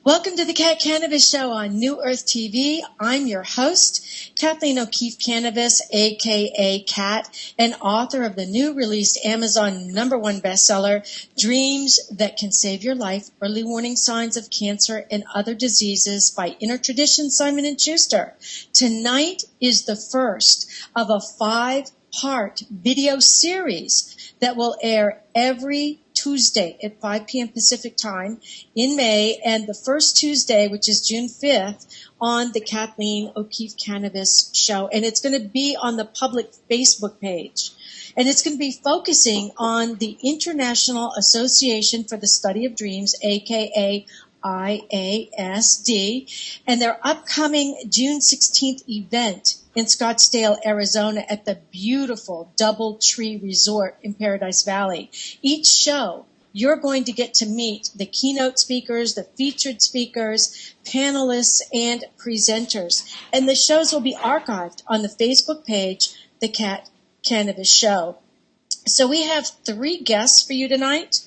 Welcome to the Kat Kanavos Show on New Earth TV. I'm your host, Kathleen O'Keefe Kanavos, a.k.a. Kat, and author of the new released Amazon #1 bestseller, Dreams That Can Save Your Life, Early Warning Signs of Cancer and Other Diseases by Inner Tradition Simon & Schuster. Tonight is the first of a 5-part video series that will air every Tuesday at 5 p.m. Pacific time in May, and the first Tuesday, which is June 5th, on the Kathleen O'Keefe Kanavos Show. And it's going to be on the public Facebook page. And it's going to be focusing on the International Association for the Study of Dreams, aka IASD, and their upcoming June 16th event in Scottsdale, Arizona at the beautiful DoubleTree Resort in Paradise Valley. Each show, you're going to get to meet the keynote speakers, the featured speakers, panelists, and presenters. And the shows will be archived on the Facebook page, The Kat Kanavos Show. So we have 3 guests for you tonight.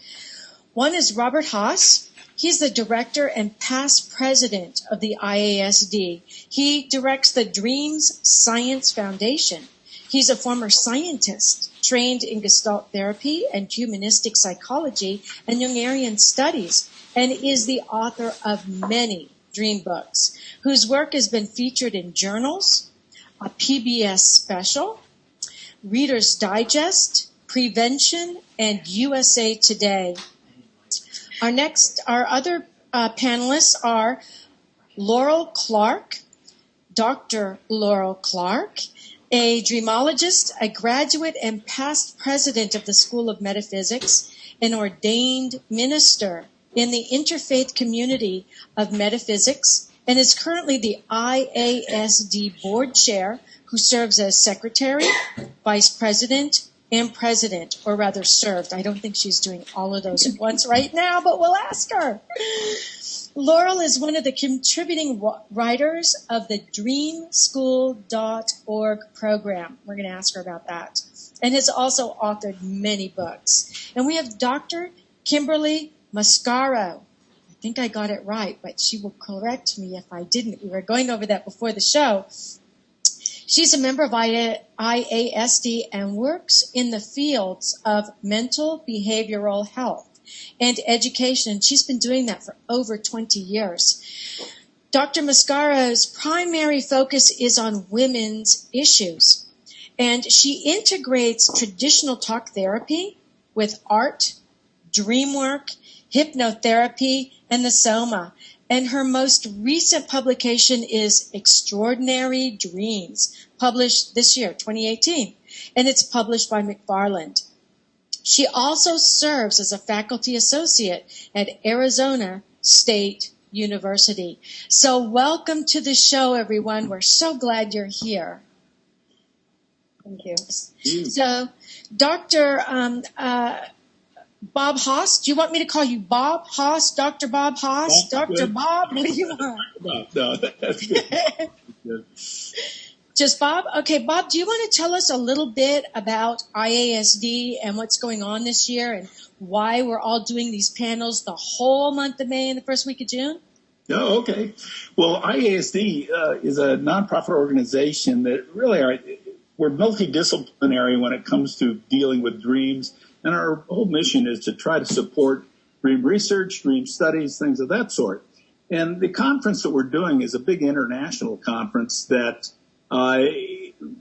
One is Robert Haas. He's the director and past president of the IASD. He directs the Dreams Science Foundation. He's a former scientist trained in Gestalt therapy and humanistic psychology and Jungarian studies, and is the author of many dream books, whose work has been featured in journals, a PBS special, Reader's Digest, Prevention, and USA Today. Our other panelists are Laurel Clark, Dr. Laurel Clark, a dreamologist, a graduate and past president of the School of Metaphysics, an ordained minister in the interfaith community of metaphysics, and is currently the IASD board chair, who serves as secretary, vice president, and president, or rather served. I don't think she's doing all of those at once right now, but we'll ask her. Laurel is one of the contributing writers of the dreamschool.org program. We're going to ask her about that. And has also authored many books. And we have Dr. Kimberly Mascaro. I think I got it right, but she will correct me if I didn't. We were going over that before the show. She's a member of IASD and works in the fields of mental behavioral health and education. She's been doing that for over 20 years. Dr. Mascaro's primary focus is on women's issues, and she integrates traditional talk therapy with art, dream work, hypnotherapy, and the soma. And her most recent publication is Extraordinary Dreams, published this year, 2018, and it's published by McFarland. She also serves as a faculty associate at Arizona State University. So welcome to the show, everyone. We're so glad you're here. Thank you. So, Dr. Bob Haas, do you want me to call you Bob Haas, Dr. Bob Haas, Dr. Bob? What do you want? No, that's good. Just Bob? Okay, Bob, do you want to tell us a little bit about IASD and what's going on this year and why we're all doing these panels the whole month of May and the first week of June? Oh, okay. Well, IASD is a nonprofit organization that really we're multidisciplinary when it comes to dealing with dreams. And our whole mission is to try to support dream research, dream studies, things of that sort. And the conference that we're doing is a big international conference that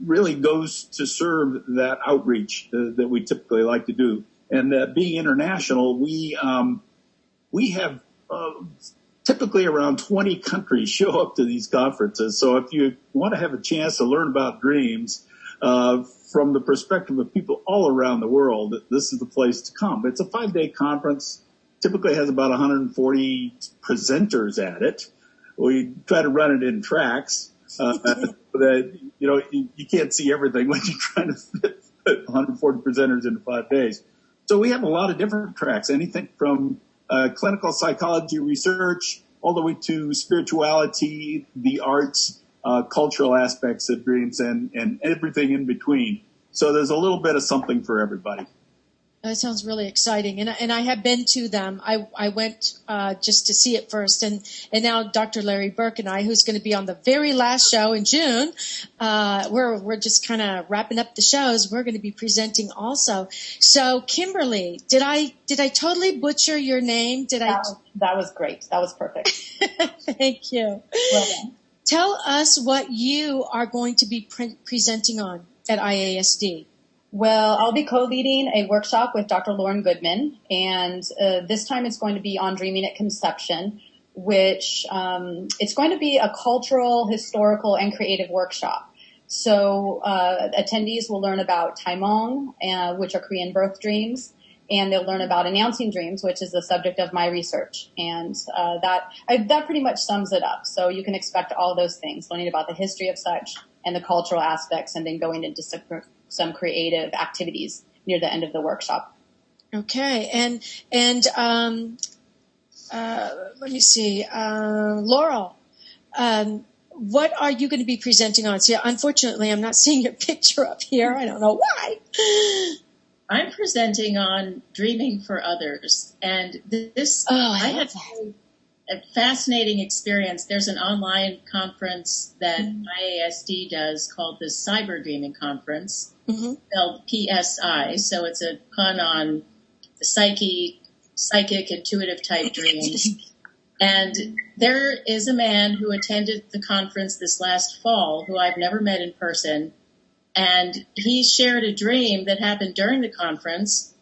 really goes to serve that outreach that we typically like to do. And being international, we have typically around 20 countries show up to these conferences. So if you want to have a chance to learn about dreams, from the perspective of people all around the world, this is the place to come. It's a 5-day conference, typically has about 140 presenters at it. We try to run it in tracks. That, you can't see everything when you're trying to fit 140 presenters into 5 days. So we have a lot of different tracks, anything from clinical psychology research all the way to spirituality, the arts, cultural aspects of dreams, and everything in between. So there's a little bit of something for everybody. That sounds really exciting, and I have been to them. I went just to see it first, and now Dr. Larry Burke and I, who's going to be on the very last show in June, we're just kind of wrapping up the shows. We're going to be presenting also. So, Kimberly, did I totally butcher your name? That was great. That was perfect. Thank you. Well done. Tell us what you are going to be presenting on at IASD. Well, I'll be co-leading a workshop with Dr. Lauren Goodman, and this time it's going to be on dreaming at conception, which it's going to be a cultural, historical, and creative workshop. So attendees will learn about Taimong, which are Korean birth dreams, and they'll learn about announcing dreams, which is the subject of my research. And that pretty much sums it up. So you can expect all those things, learning about the history of such and the cultural aspects, and then going into some creative activities near the end of the workshop. Okay, and let me see, Laurel, what are you going to be presenting on? See, unfortunately, I'm not seeing your picture up here. I don't know why. I'm presenting on dreaming for others, and I had a fascinating experience. There's an online conference that IASD does called the Cyber Dreaming Conference, spelled PSI. So it's a pun on the psychic, intuitive type dreams. And there is a man who attended the conference this last fall who I've never met in person. And he shared a dream that happened during the conference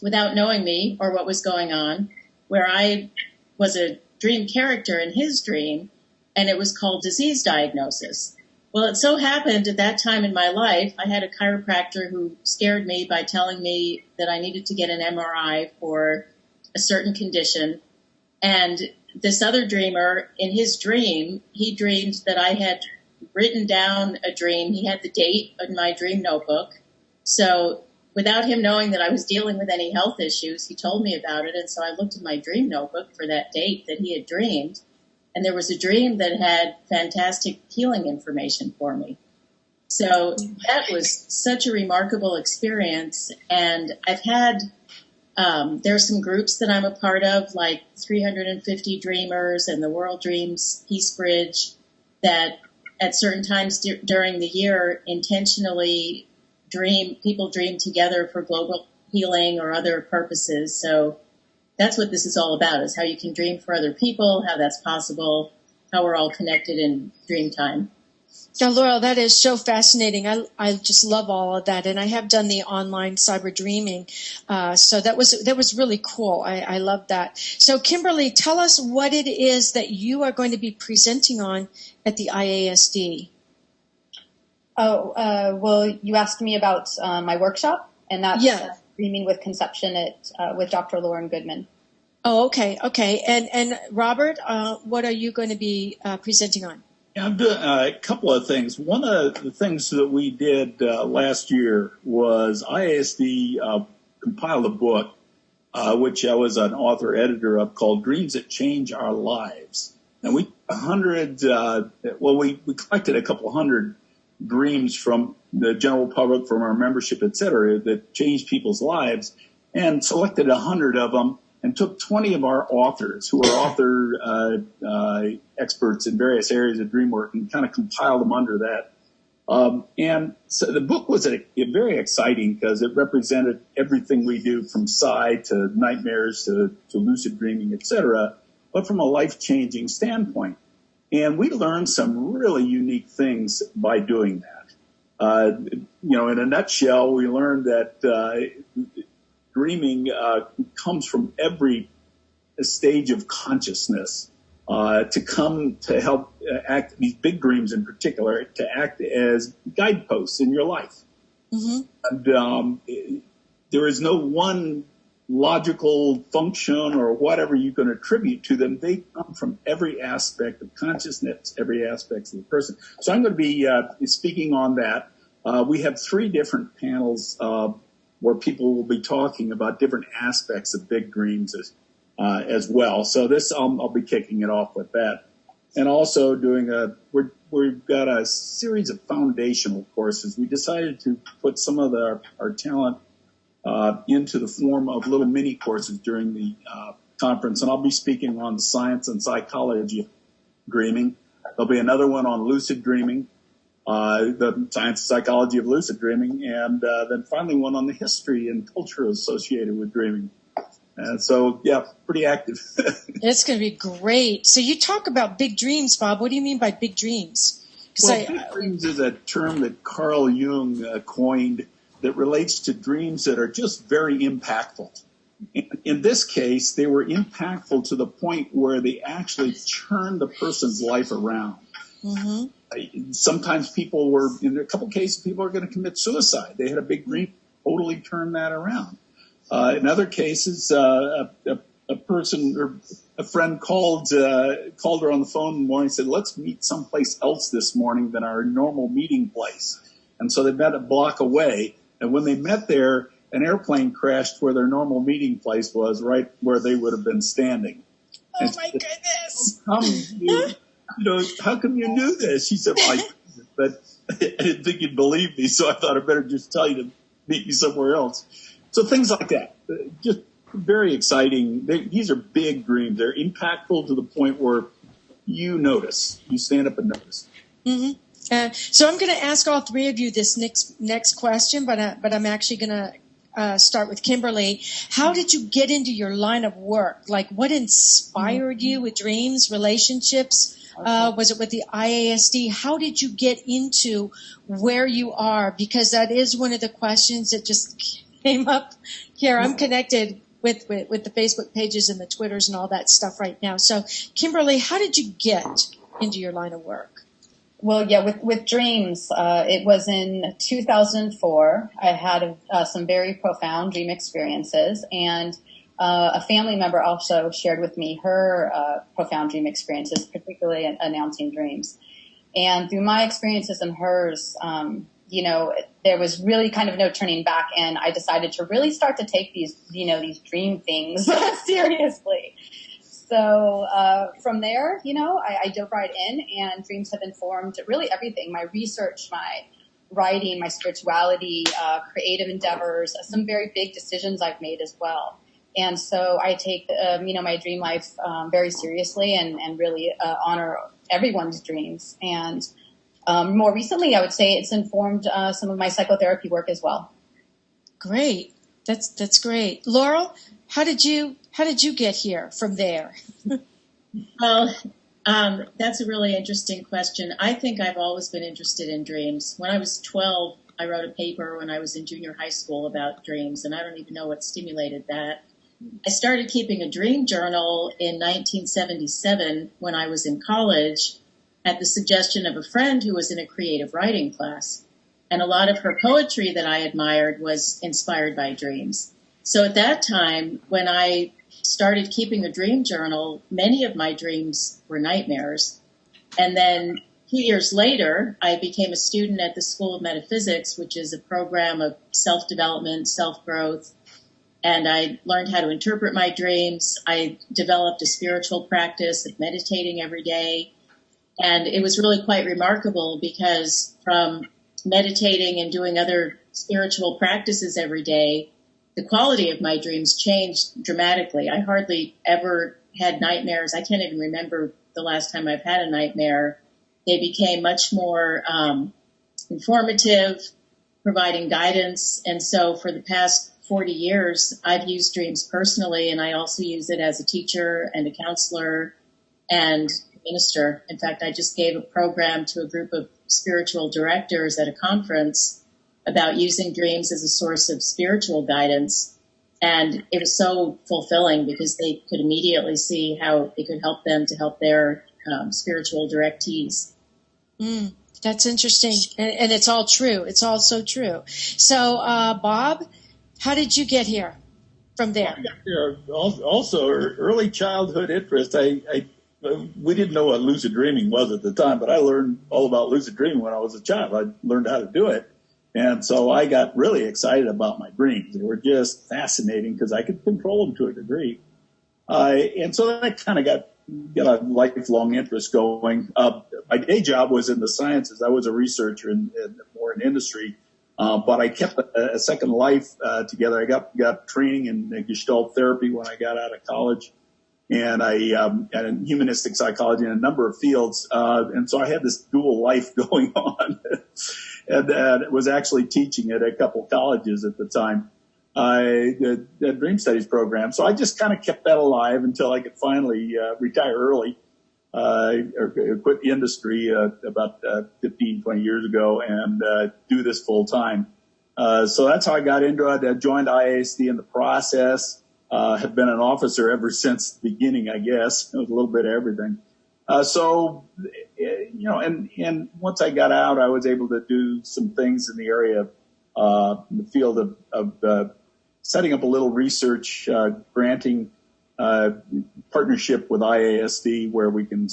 without knowing me or what was going on, where I was a dream character in his dream, and it was called disease diagnosis. Well, it so happened at that time in my life, I had a chiropractor who scared me by telling me that I needed to get an MRI for a certain condition. And this other dreamer, in his dream, he dreamed that I had written down a dream. He had the date in my dream notebook. So without him knowing that I was dealing with any health issues, he told me about it. And so I looked in my dream notebook for that date that he had dreamed. And there was a dream that had fantastic healing information for me. So that was such a remarkable experience. And I've had, there are some groups that I'm a part of, like 350 Dreamers and the World Dreams Peace Bridge, that at certain times during the year intentionally people dream together for global healing or other purposes. So that's what this is all about, is how you can dream for other people, how that's possible, how we're all connected in dream time. Now, Laurel, that is so fascinating. I just love all of that. And I have done the online cyber dreaming. So that was really cool. I love that. So Kimberly, tell us what it is that you are going to be presenting on at the IASD. Well, you asked me about my workshop, and that's Dreaming with Conception with Dr. Lauren Goodman. Oh, okay. And Robert, what are you going to be presenting on? Yeah, I'm doing a couple of things. One of the things that we did last year was IASD compiled a book, which I was an author editor of, called Dreams That Change Our Lives. And we collected a couple hundred dreams from the general public, from our membership, et cetera, that changed people's lives, and selected 100 of them and took 20 of our authors who are author experts in various areas of dream work and kind of compiled them under that. And so the book was very exciting because it represented everything we do, from psi to nightmares to lucid dreaming, et cetera, but from a life-changing standpoint. And we learned some really unique things by doing that. In a nutshell, we learned that dreaming comes from every stage of consciousness to help act, these big dreams in particular, to act as guideposts in your life. Mm-hmm. And there is no one logical function or whatever you can attribute to them. They come from every aspect of consciousness, every aspect of the person. So I'm going to be speaking on that. We have 3 different panels where people will be talking about different aspects of big dreams as well. So this, I'll be kicking it off with that. And also we've got a series of foundational courses. We decided to put some of our talent into the form of little mini courses during the conference. And I'll be speaking on the science and psychology of dreaming. There'll be another one on lucid dreaming, the science and psychology of lucid dreaming, and then finally one on the history and culture associated with dreaming. And so, yeah, pretty active. It's going to be great. So you talk about big dreams, Bob. What do you mean by big dreams? Well, big dreams is a term that Carl Jung coined that relates to dreams that are just very impactful. In this case, they were impactful to the point where they actually turned the person's life around. Mm-hmm. Sometimes people were, in a couple cases, people are going to commit suicide. They had a big dream, totally turned that around. In other cases, a person or a friend called her on the phone in the morning and said, let's meet someplace else this morning than our normal meeting place. And so they met a block away. And when they met there, an airplane crashed where their normal meeting place was, right where they would have been standing. Oh, my goodness. How come you knew this? She said, well, but I didn't think you'd believe me, so I thought I'd better just tell you to meet me somewhere else. So things like that, just very exciting. These are big dreams. They're impactful to the point where you notice. You stand up and notice. Mm-hmm. So I'm going to ask all three of you this next question, but I'm actually going to start with Kimberly. How did you get into your line of work? Like, what inspired you with dreams, relationships? Was it with the IASD? How did you get into where you are? Because that is one of the questions that just came up here. I'm connected with the Facebook pages and the Twitters and all that stuff right now. So, Kimberly, how did you get into your line of work? Well, yeah, with dreams, it was in 2004. I had some very profound dream experiences, and a family member also shared with me her profound dream experiences, particularly announcing dreams. And through my experiences and hers, there was really kind of no turning back, and I decided to really start to take these dream things seriously. So from there, I dove right in, and dreams have informed really everything: my research, my writing, my spirituality, creative endeavors, some very big decisions I've made as well. And so I take, my dream life very seriously and really honor everyone's dreams. And more recently, I would say it's informed some of my psychotherapy work as well. Great. That's great. Laurel, how did you get here from there? Well, that's a really interesting question. I think I've always been interested in dreams. When I was 12, I wrote a paper when I was in junior high school about dreams, and I don't even know what stimulated that. I started keeping a dream journal in 1977 when I was in college at the suggestion of a friend who was in a creative writing class. And a lot of her poetry that I admired was inspired by dreams. So at that time, when I started keeping a dream journal, many of my dreams were nightmares. And then 2 years later, I became a student at the School of Metaphysics, which is a program of self-development, self-growth. And I learned how to interpret my dreams. I developed a spiritual practice of meditating every day. And it was really quite remarkable because from meditating and doing other spiritual practices every day, the quality of my dreams changed dramatically. I hardly ever had nightmares. I can't even remember the last time I've had a nightmare. They became much more informative, providing guidance. And so for the past 40 years, I've used dreams personally, and I also use it as a teacher and a counselor and minister. In fact, I just gave a program to a group of spiritual directors at a conference about using dreams as a source of spiritual guidance. And it was so fulfilling because they could immediately see how it could help them to help their spiritual directees. That's interesting. And it's all true. It's all so true. So, Bob, how did you get here from there? Also, early childhood interest. We didn't know what lucid dreaming was at the time, but I learned all about lucid dreaming when I was a child. I learned how to do it. And so I got really excited about my dreams. They were just fascinating because I could control them to a degree. And so that kind of got a lifelong interest going. My day job was in the sciences. I was a researcher more in industry. But I kept a second life together. I got training in Gestalt therapy when I got out of college, and I and in humanistic psychology in a number of fields. And so I had this dual life going on, and was actually teaching at a couple colleges at the time. The dream studies program. So I just kind of kept that alive until I could finally retire early, or quit the industry about 15, 20 years ago, and do this full time. So that's how I got into it. I joined IASD in the process. Have been an officer ever since the beginning, I guess. It was a little bit of everything. So, and once I got out, I was able to do some things in the area of in the field of setting up a little research granting partnership with IASD, where we can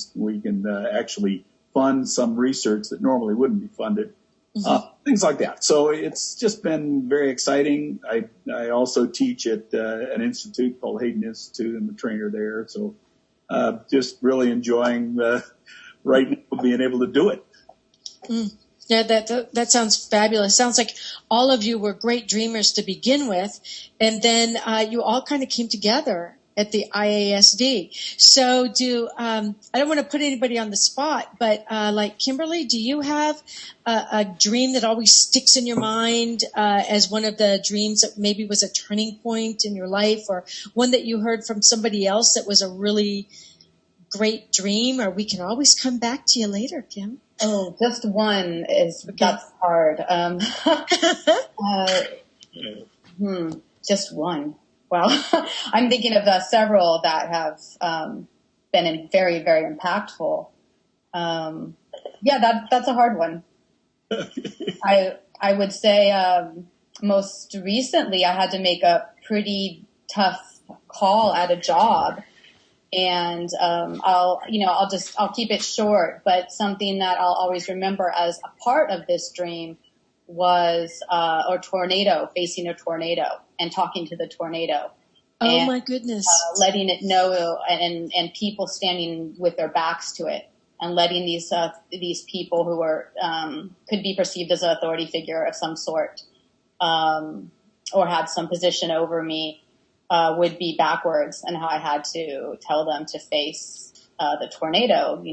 actually fund some research that normally wouldn't be funded, things like that. So it's just been very exciting. I also teach at an institute called Hayden Institute. I'm a trainer there, so just really enjoying right now being able to do it. Yeah, that sounds fabulous. Sounds like all of you were great dreamers to begin with, and then you all kind of came together at the IASD. So I don't want to put anybody on the spot, but like Kimberly, do you have a dream that always sticks in your mind as one of the dreams that maybe was a turning point in your life, or one that you heard from somebody else that was a really great dream? Or we can always come back to you later, Kim. Oh, just one that's hard. Just one. Well, I'm thinking of several that have been very, very impactful. That's a hard one. I would say most recently I had to make a pretty tough call at a job. And I'll keep it short, but something that I'll always remember as a part of this dream was facing a tornado and talking to the tornado. Oh, my goodness. Letting it know, and people standing with their backs to it, and letting these people who were could be perceived as an authority figure of some sort, or had some position over me, would be backwards, and how I had to tell them to face the tornado,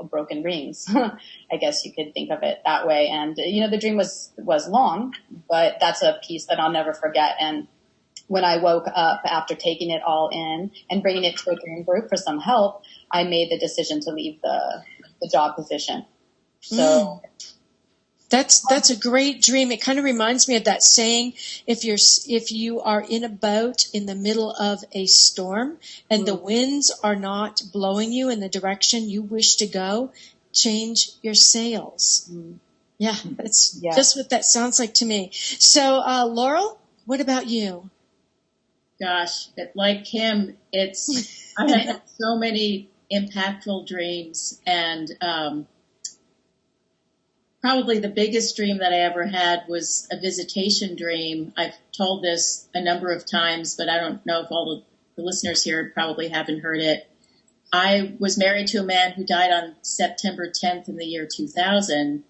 broken rings. I guess you could think of it that way. And, the dream was long, but that's a piece that I'll never forget. And when I woke up after taking it all in and bringing it to a dream group for some help, I made the decision to leave the job position. So That's a great dream. It kind of reminds me of that saying, if you are in a boat in the middle of a storm and the winds are not blowing you in the direction you wish to go, change your sails. Yeah, that's just what that sounds like to me. So, Laurel, what about you? Gosh, like Kim, I have had so many impactful dreams, and probably the biggest dream that I ever had was a visitation dream. I've told this a number of times, but I don't know if all the listeners here probably haven't heard it. I was married to a man who died on September 10th in the year 2000.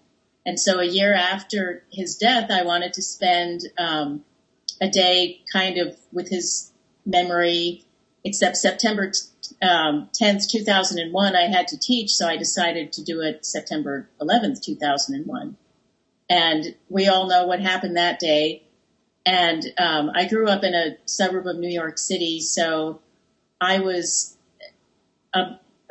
And so a year after his death, I wanted to spend a day kind of with his memory, except September 10th, 2001, I had to teach, so I decided to do it September 11th, 2001. And we all know what happened that day. And I grew up in a suburb of New York City, so I was,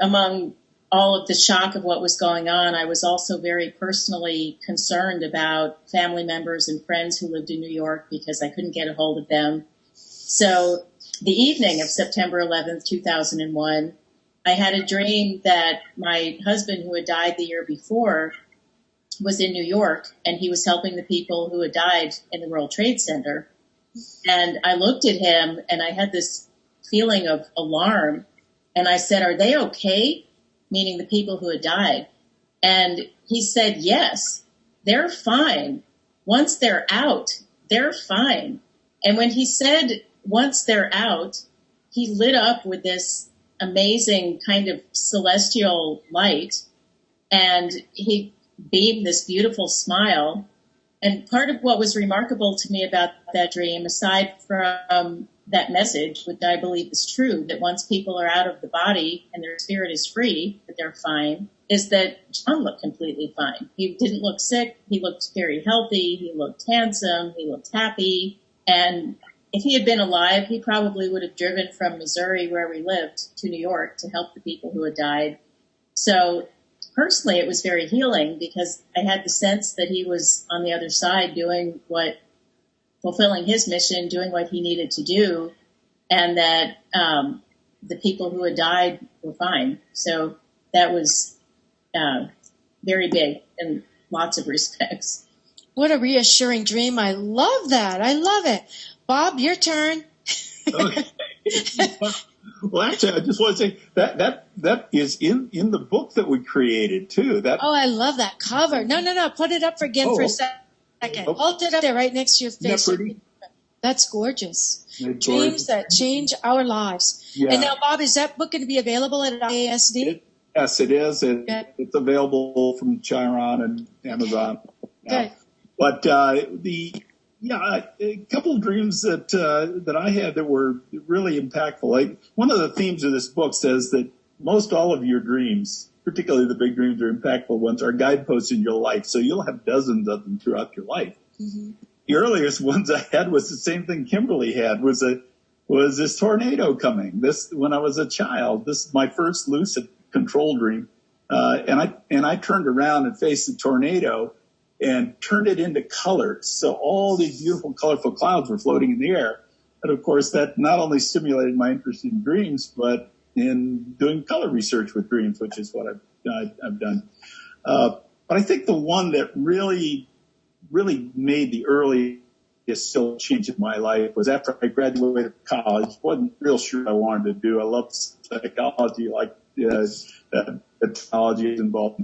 among all of the shock of what was going on, I was also very personally concerned about family members and friends who lived in New York because I couldn't get a hold of them. So the evening of September 11th, 2001, I had a dream that my husband, who had died the year before, was in New York, and he was helping the people who had died in the World Trade Center. And I looked at him, and I had this feeling of alarm, and I said, "Are they okay?" Meaning the people who had died. And he said, "Yes, they're fine. Once they're out, they're fine." And when he said, "Once they're out," he lit up with this amazing kind of celestial light, and he beamed this beautiful smile. And part of what was remarkable to me about that dream, aside from that message, which I believe is true, that once people are out of the body and their spirit is free, that they're fine, is that John looked completely fine. He didn't look sick. He looked very healthy. He looked handsome. He looked happy. And if he had been alive, he probably would have driven from Missouri, where we lived, to New York to help the people who had died. So personally, it was very healing because I had the sense that he was on the other side fulfilling his mission, doing what he needed to do, and that the people who had died were fine. So that was very big in lots of respects. What a reassuring dream. I love that. I love it. Bob, your turn. Okay. Well, actually, I just want to say that is in the book that we created too. Oh, I love that cover. No. Put it up for a second. Oh. Hold it up there right next to your face. Isn't that pretty? That's gorgeous. It's Dreams gorgeous. that change our lives. Yeah. And now, Bob, is that book going to be available at IASD? Yes, it is. It's available from Chiron and Amazon. Good. But a couple of dreams that I had that were really impactful. Like, one of the themes of this book says that most all of your dreams, particularly the big dreams or impactful ones, are guideposts in your life. So you'll have dozens of them throughout your life. Mm-hmm. The earliest ones I had was the same thing Kimberly had, was this tornado coming. When I was a child, this is my first lucid control dream. And I turned around and faced the tornado and turned it into colors. So all these beautiful, colorful clouds were floating in the air. And of course, that not only stimulated my interest in dreams, but in doing color research with dreams, which is what I've done. But I think the one that really made the earliest still change in my life was after I graduated from college. Wasn't real sure what I wanted to do. I loved psychology, like technology is involved.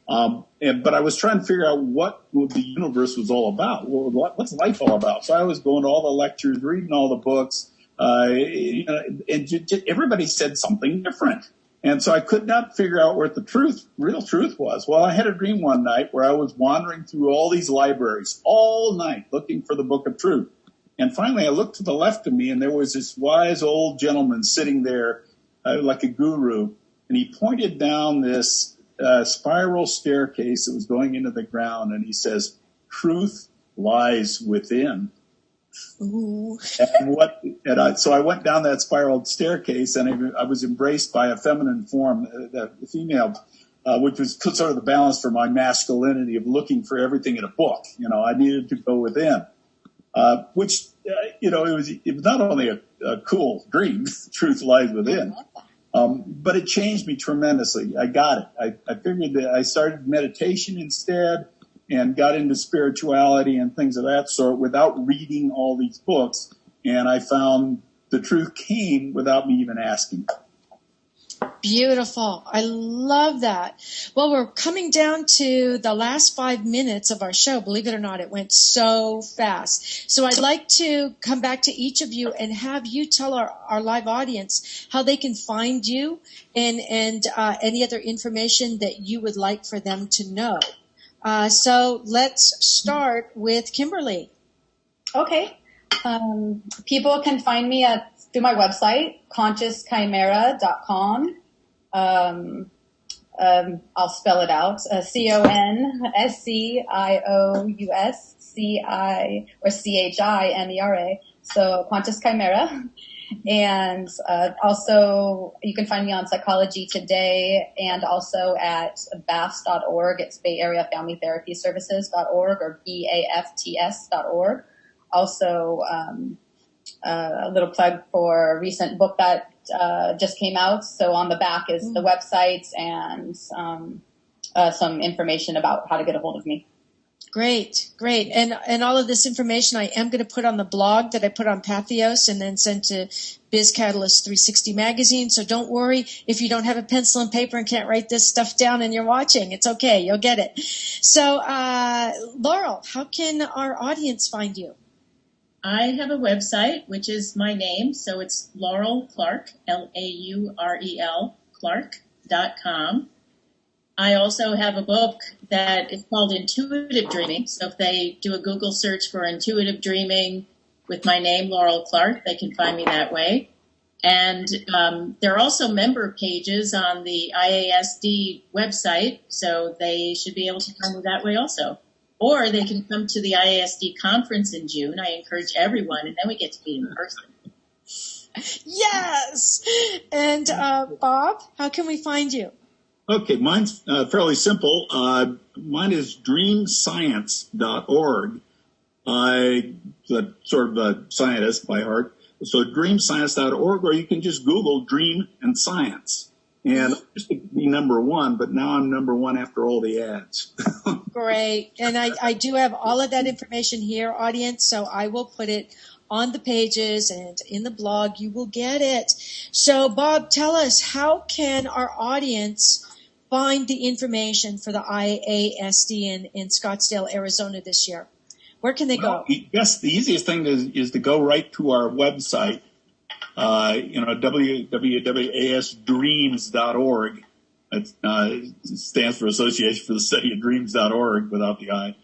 But I was trying to figure out what the universe was all about. What's life all about? So I was going to all the lectures, reading all the books, and everybody said something different. And so I could not figure out where the real truth was. Well, I had a dream one night where I was wandering through all these libraries all night looking for the book of truth. And finally I looked to the left of me, and there was this wise old gentleman sitting there like a guru. And he pointed down this spiral staircase that was going into the ground, and he says, "Truth lies within." Ooh. So I went down that spiral staircase, and I was embraced by a feminine form, the female, which was sort of the balance for my masculinity of looking for everything in a book. I needed to go within, which it was not only a cool dream, truth lies within. But it changed me tremendously. I got it. I figured that I started meditation instead and got into spirituality and things of that sort without reading all these books. And I found the truth came without me even asking. Beautiful. I love that. Well, we're coming down to the last 5 minutes of our show. Believe it or not, it went so fast. So I'd like to come back to each of you and have you tell our live audience how they can find you and any other information that you would like for them to know. So let's start with Kimberly. Okay. People can find me through my website, consciouschimera.com. I'll spell it out. CONSCIOUSCHIMERA. So Conscious Chimera. And also you can find me on Psychology Today and also at BAFS.org. It's Bay Area Family Therapy Services.org or BAFTS.org. Also, a little plug for a recent book that just came out. So on the back is the websites and some information about how to get a hold of me. Great. And all of this information I am going to put on the blog that I put on Pathos and then send to Biz Catalyst 360 magazine. So don't worry if you don't have a pencil and paper and can't write this stuff down and you're watching. It's okay. You'll get it. So, Laurel, how can our audience find you? I have a website, which is my name. So it's Laurel Clark, LAUREL, Clark.com. I also have a book that is called Intuitive Dreaming. So if they do a Google search for Intuitive Dreaming with my name, Laurel Clark, they can find me that way. And there are also member pages on the IASD website, so they should be able to find me that way also. Or they can come to the IASD conference in June. I encourage everyone, and then we get to meet in person. Yes. And Bob, how can we find you? Okay, mine's fairly simple. Mine is dreamscience.org. I'm sort of a scientist by heart. So dreamscience.org, or you can just Google dream and science. And I used to be number one, but now I'm number one after all the ads. Great. And I do have all of that information here, audience, so I will put it on the pages and in the blog. You will get it. So, Bob, tell us, how can our audience find the information for the IASD in Scottsdale, Arizona this year? Where can they go? Yes, the easiest thing is to go right to our website, www.asdreams.org. It stands for Association for the Study of Dreams.org without the I.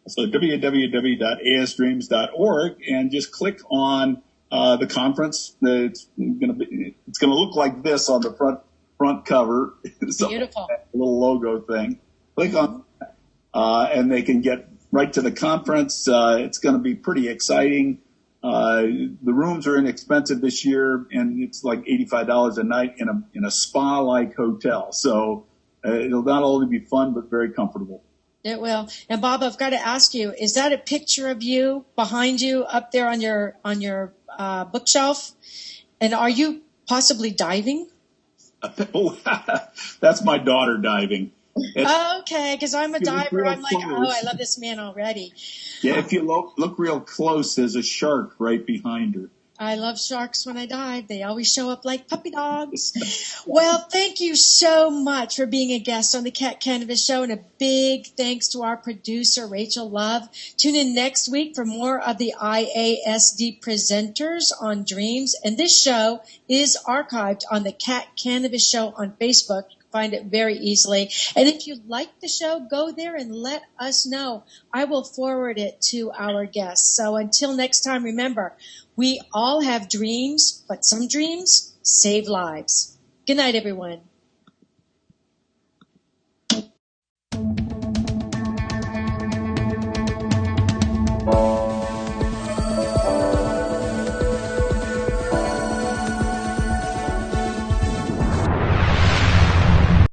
So www.asdreams.org, and just click on the conference. It's going to look like this on the front cover. So beautiful. A little logo thing. Click on and they can get right to the conference. It's going to be pretty exciting. The rooms are inexpensive this year, and it's like $85 a night in a spa-like hotel. So it'll not only be fun, but very comfortable. It will. And Bob, I've got to ask you, is that a picture of you behind you up there on your bookshelf? And are you possibly diving? That's my daughter diving. Okay, because I'm a diver. I'm like, I love this man already. Yeah, if you look real close, there's a shark right behind her. I love sharks when I dive. They always show up like puppy dogs. Well, thank you so much for being a guest on the Cat Kanavos Show, and a big thanks to our producer, Rachel Love. Tune in next week for more of the IASD presenters on dreams. And this show is archived on the Cat Kanavos Show on Facebook. Find it very easily. And if you like the show, go there and let us know. I will forward it to our guests. So until next time, remember, we all have dreams, but some dreams save lives. Good night, everyone.